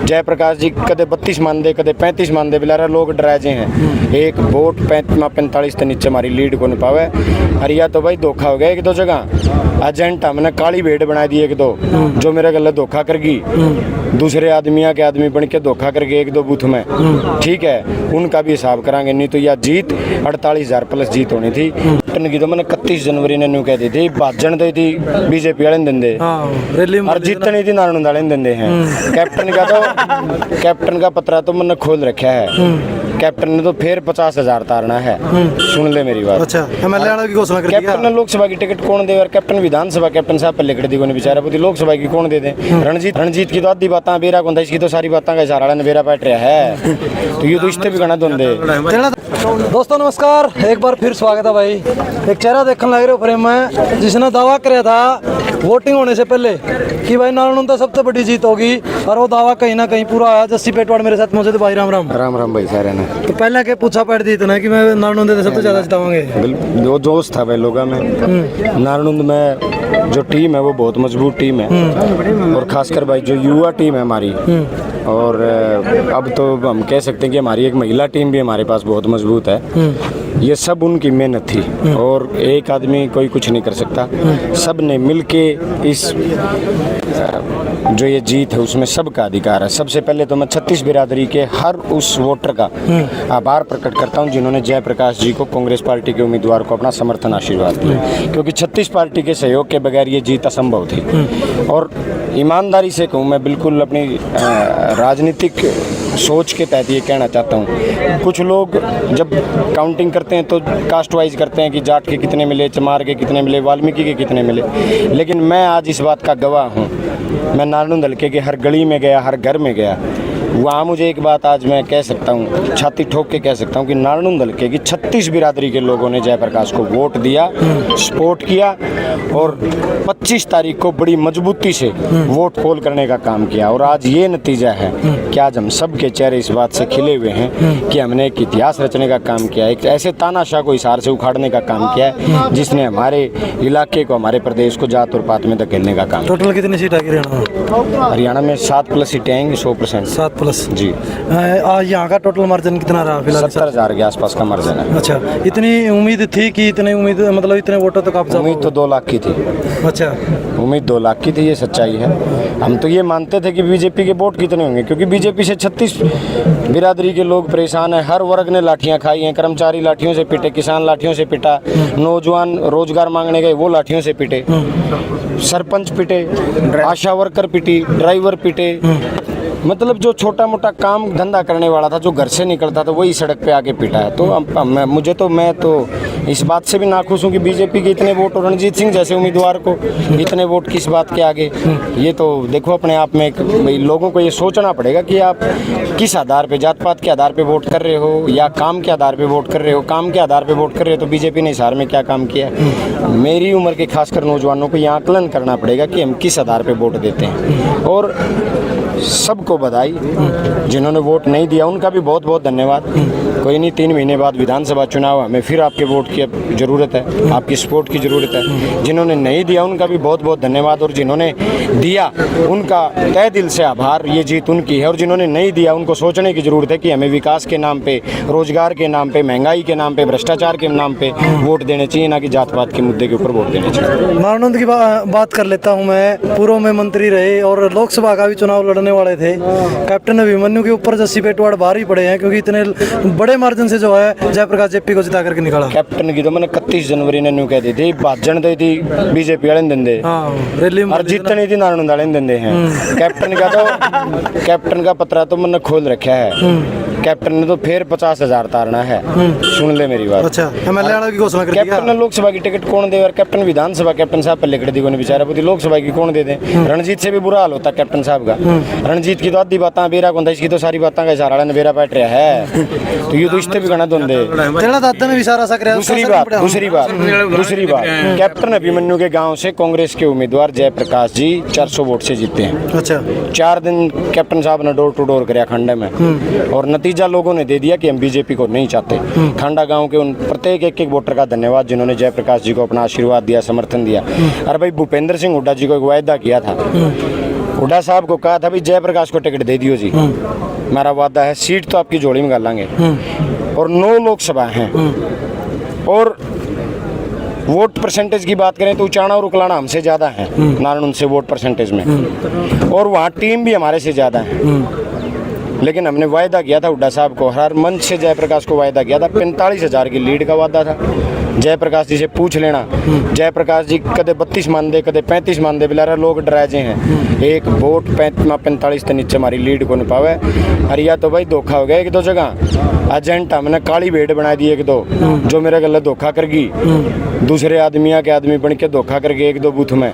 जयप्रकाश जी कदे 32 मान दे कदे 35 मान दे बिलारा लोग डरा जे हैं। एक वोट 45 से नीचे हमारी लीड को नहीं पावे। हरिया तो भाई धोखा हो गया एक दो जगह। एजेंट हमने काली भेड़ बना दी एक दो, जो मेरे गले धोखा करगी, दूसरे आदमिया के आदमी बन के धोखा करके एक दो बूथ में, ठीक है, उनका भी हिसाब करांगे। नहीं तो यह जीत 48,000 प्लस जीत होनी थी। की तो मैंने 31 जनवरी ने न्यू कह दी थी, भाजन दी थी बीजेपी वाले दिन दे और जीतनी थी नारायण वाले दिन दे हैं। कैप्टन का पत्रा तो मैंने खोल रखा है। कैप्टन ने तो फिर 50,000 तारना है। सुन ले मेरी बात। अच्छा, एमएलए की घोषणा कर दी। कैप्टन ने लोकसभा की टिकट कौन दे और कैप्टन विधानसभा कैप्टन साहब पल्ले कर दी कोई बेचारा पुती लोकसभा की कौन दे दे। रणजीत की तो आधी बातें बेरा कौन था, इसकी तो सारी बातें का इशारा ने बेरा बैठ रहा है। तो ये तो इससे भी गणा दे। दोस्तों नमस्कार, एक बार फिर स्वागत है भाई। एक चेहरा देखने लग रहे हो फ्रेम में, जिसने दावा किया था वोटिंग होने से पहले कि भाई नारायण सबसे बड़ी जीत होगी, और वो दावा कहीं ना कहीं पूरा आया। जस्सी पेटवाड़ मेरे साथ मौजूद। भाई राम राम। राम राम भाई सारे ने। तो पहले के पूछा पड़ दी इतना कि मैं नारायण सबसे ज्यादा जितावांगे। जो जोश था भाई लोगों में। नारायण में जो टीम है वो बहुत मजबूत टीम है, और खासकर भाई जो युवा टीम है हमारी, और अब तो हम कह सकते हैं कि हमारी एक महिला टीम भी हमारे पास बहुत मजबूत है। ये सब उनकी मेहनत थी, और एक आदमी कोई कुछ नहीं कर सकता। सब ने मिलके इस जो ये जीत है उसमें सबका अधिकार है। सबसे पहले तो मैं 36 बिरादरी के हर उस वोटर का आभार प्रकट करता हूं जिन्होंने जयप्रकाश जी को, कांग्रेस पार्टी के उम्मीदवार को, अपना समर्थन आशीर्वाद दिया, क्योंकि 36 पार्टी के सहयोग के बगैर ये जीत असंभव थी। और ईमानदारी से कहूँ, मैं बिल्कुल अपनी राजनीतिक सोच के तहत ये कहना चाहता हूँ। कुछ लोग जब काउंटिंग करते हैं तो कास्ट वाइज करते हैं कि जाट के कितने मिले, चमार के कितने मिले, वाल्मीकि के कितने मिले, लेकिन मैं आज इस बात का गवाह हूँ। मैं नारायण हल्के के हर गली में गया, हर घर में गया, वहाँ मुझे एक बात आज मैं कह सकता हूँ, छाती ठोक के कह सकता हूँ कि नारायण हल्के की 36 बिरादरी के लोगों ने जयप्रकाश को वोट दिया, सपोर्ट किया, और 25 तारीख को बड़ी मजबूती से वोट पोल करने का काम किया। और आज ये नतीजा है कि आज हम सब के चेहरे इस बात से खिले हुए हैं कि हमने एक इतिहास रचने का काम किया, एक ऐसे तानाशाह को हिसार से उखाड़ने का काम किया है जिसने हमारे इलाके को, हमारे प्रदेश को जात और पात में धकेलने का काम। टोटल कितनी सीट आएगी हरियाणा में 7 प्लस सीटें आएंगी, 100%। 7 प्लस जी। यहाँ का टोटल मार्जिन कितना रहा फिलहाल? 70,000 के आसपास का मार्जिन है। अच्छा, इतनी उम्मीद थी कि इतनी उम्मीद, मतलब इतने वोटों तक आप? उम्मीद तो 2 लाख की थी। अच्छा, उम्मीद 2 लाख की थी, ये सच्चाई है। हम तो ये मानते थे कि बीजेपी के वोट कितने होंगे, क्योंकि बीजेपी से 36 बिरादरी के लोग परेशान हैं। हर वर्ग ने लाठियां खाई हैं। कर्मचारी लाठियों से पिटे, किसान लाठियों से पिटा, नौजवान रोजगार मांगने गए वो लाठियों से पिटे, सरपंच पिटे, आशा वर्कर पिटी, ड्राइवर पिटे, मतलब जो छोटा मोटा काम धंधा करने वाला था, जो घर से निकलता था, वही सड़क पे आके पिटा है। तो मैं तो इस बात से भी नाखुश हूँ कि बीजेपी के इतने वोट और रणजीत सिंह जैसे उम्मीदवार को इतने वोट किस बात के आगे। ये तो देखो अपने आप में लोगों को ये सोचना पड़ेगा कि आप किस आधार पे, जात पात के आधार पे वोट कर रहे हो या काम के आधार पे वोट कर रहे हो। काम के आधार पे वोट कर रहे हो तो बीजेपी ने हिसार में क्या काम किया है। मेरी उम्र के खासकर नौजवानों को ये आकलन करना पड़ेगा कि हम किस आधार पर वोट देते हैं। और सबको बधाई, जिन्होंने वोट नहीं दिया उनका भी बहुत बहुत धन्यवाद। कोई नहीं, 3 महीने बाद विधानसभा चुनाव, हमें फिर आपके वोट की ज़रूरत है, आपकी सपोर्ट की ज़रूरत है। जिन्होंने नहीं दिया उनका भी बहुत बहुत धन्यवाद, और जिन्होंने दिया उनका तहे दिल से आभार। ये जीत उनकी है, और जिन्होंने नहीं दिया उनको सोचने की ज़रूरत है कि हमें विकास के नाम पे, रोजगार के नाम पे, महंगाई के नाम पे, भ्रष्टाचार के नाम पे वोट देने चाहिए, ना कि जात पात के मुद्दे के ऊपर वोट देने चाहिए। नारायण की बात कर लेता हूँ मैं। पूर्व में मंत्री रहे और लोकसभा का भी चुनाव लड़ने वाले थे। कैप्टन अभिमन्यु के ऊपर जस्सी पेटवाड़ भारी पड़े हैं, क्योंकि इतने बड़े मार्जिन से जो है जयप्रकाश जेपी को जिता करके निकाला। कैप्टन की तो मैंने 31 जनवरी ने न्यू कह दी थी, भाजन दी थी बीजेपी वाले दिन दे और जीतनी थी नारायण वाले दिन दे हैं। कैप्टन का पत्रा तो मैंने खोल रखा है। कैप्टन ने तो फिर 50,000 तारना है। सुन ले मेरी बात। अच्छा, एमएलए की घोषणा कर दी। कैप्टन ने लोकसभा की टिकट कौन दे और कैप्टन विधानसभा कैप्टन साहब पल्ले कर दी कोई बेचारा पुती लोकसभा की कौन दे दे। रणजीत से भी बुरा हाल होता कैप्टन साहब का। रणजीत की तो आधी बातें बेरा कौन था, इसकी तो सारी बातें का इशारा ने बेरा बैठ रहा है। तो ये तो इससे भी गणा दे। दूसरी बात कैप्टन अभिमन्यु के गाँव से कांग्रेस के उम्मीदवार जयप्रकाश जी 400 वोट से जीते हैं। अच्छा, 4 दिन कैप्टन साहब ने डोर टू डोर कराया खंडे में, और नतीजा लोगों ने दे दिया कि हम बीजेपी को नहीं चाहते। खंडा गांव के उन प्रत्येक एक वोटर का धन्यवाद जिन्होंने जयप्रकाश जी को अपना आशीर्वाद दिया, समर्थन दिया। अरे भाई भूपेंद्र सिंह हुड्डा जी को एक वायदा किया था हुड्डा साहब को कहा था भी जयप्रकाश को टिकट दे दियो जी, मेरा वादा है, सीट तो आपकी झोली में गालेंगे। और 9 लोकसभा हैं, और वोट परसेंटेज की बात करें तो उचाना और उकलाना हमसे ज़्यादा है नारायण से वोट परसेंटेज में, और वहाँ टीम भी हमारे से ज़्यादा है। लेकिन हमने वायदा किया था हुड्डा साहब को, हर मंच से जयप्रकाश को वायदा किया था, 45,000 की लीड का वादा था। जयप्रकाश जी से पूछ लेना, जयप्रकाश जी कदे 32 मान दे, कदे 35 मान दे, बिलारा लोग डराजे हैं। एक वोट 45 के नीचे हमारी लीड को नहीं पावे। हरिया तो भाई धोखा हो गया एक दो जगह, एजेंट हमने काली भेड़ बना दी एक दो, जो मेरे गले धोखा करगी, दूसरे आदमिया के आदमी बन के धोखा करके एक दो बूथ में,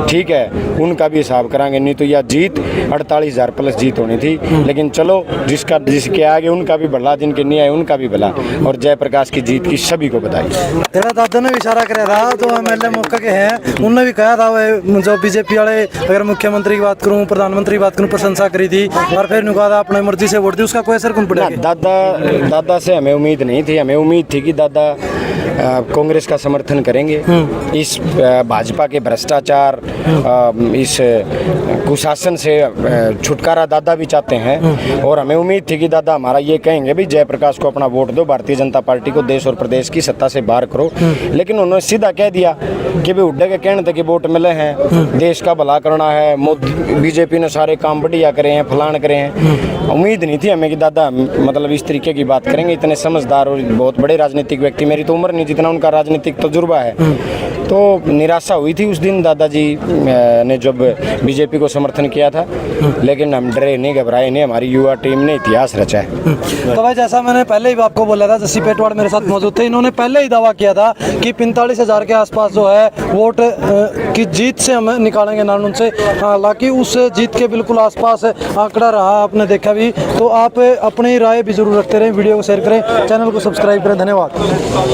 ठीक है, उनका भी हिसाब कराएंगे। नहीं तो यह जीत 48,000 प्लस जीत होनी थी। लेकिन चलो, जिसके आगे उनका भी भला, जिनके नहीं आए उनका भी भला, और जयप्रकाश की जीत की सभी को बधाई। तेरा दादा ने भी इशारा कराया था, तो एमएलए मौका के हैं, उन्होंने भी कहा था वो जो बीजेपी वाले, अगर मुख्यमंत्री की बात करूं, प्रधानमंत्री की बात करूं, प्रशंसा करी थी, और फिर कहा था अपनी मर्जी से वोट दी, उसका कोई असर कौन पड़ेगा? दादा से हमें उम्मीद नहीं थी, हमें उम्मीद थी कि दादा कांग्रेस का समर्थन करेंगे, इस भाजपा के भ्रष्टाचार, इस कुशासन से छुटकारा दादा भी चाहते हैं, और हमें उम्मीद थी कि दादा हमारा ये कहेंगे भी जयप्रकाश को अपना वोट दो, भारतीय जनता पार्टी को देश और प्रदेश की सत्ता से बाहर करो। लेकिन उन्होंने सीधा कह दिया कि भाई हुड्डे के कहने थे कि वोट मिले हैं, देश का भला करना है, बीजेपी ने सारे काम बढ़िया करे हैं, फलान करे हैं। उम्मीद नहीं थी हमें कि दादा मतलब इस तरीके की बात करेंगे, इतने समझदार और बहुत बड़े राजनीतिक व्यक्ति, मेरी तो उम्र नहीं जितना उनका राजनीतिक तजुर्बा है। तो निराशा हुई थी उस दिन दादाजी ने जब बीजेपी को समर्थन किया था, लेकिन हम डरे नहीं, घबराए नहीं, हमारी युवा टीम ने इतिहास रचा है। तो भाई जैसा मैंने पहले ही आपको बोला था, जस्सी पेटवाड़ मेरे साथ मौजूद थे, इन्होंने पहले ही दावा किया था कि 45,000 के आसपास जो है वोट की जीत से हम निकालेंगे नारायण से। हालांकि उस जीत के बिल्कुल आसपास आंकड़ा रहा, आपने देखा भी। तो आप अपनी राय भी जरूर रखते रहें, वीडियो को शेयर करें, चैनल को सब्सक्राइब करें। धन्यवाद।